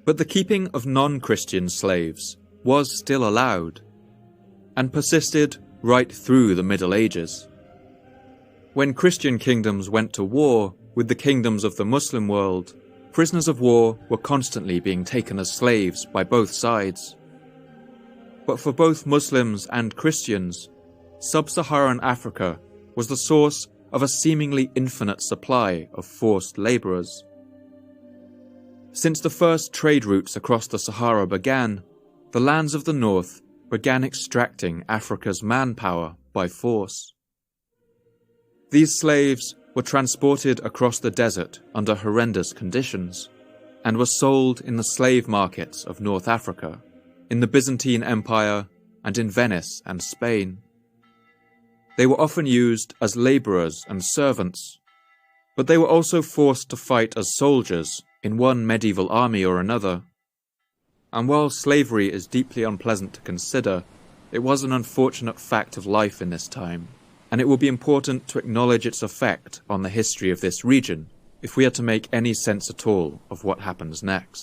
But the keeping of non-Christian slaves was still allowed, and persisted right through the Middle Ages. When Christian kingdoms went to war with the kingdoms of the Muslim world, prisoners of war were constantly being taken as slaves by both sides. But for both Muslims and Christians, sub-Saharan Africa was the source of a seemingly infinite supply of forced labourers. Since the first trade routes across the Sahara began, the lands of the north began extracting Africa's manpower by force. These slaves were transported across the desert under horrendous conditions, and were sold in the slave markets of North Africa, in the Byzantine Empire, and in Venice and Spain. They were often used as labourers and servants, but they were also forced to fight as soldiers in one medieval army or another. And while slavery is deeply unpleasant to consider, it was an unfortunate fact of life in this time, and it will be important to acknowledge its effect on the history of this region if we are to make any sense at all of what happens next.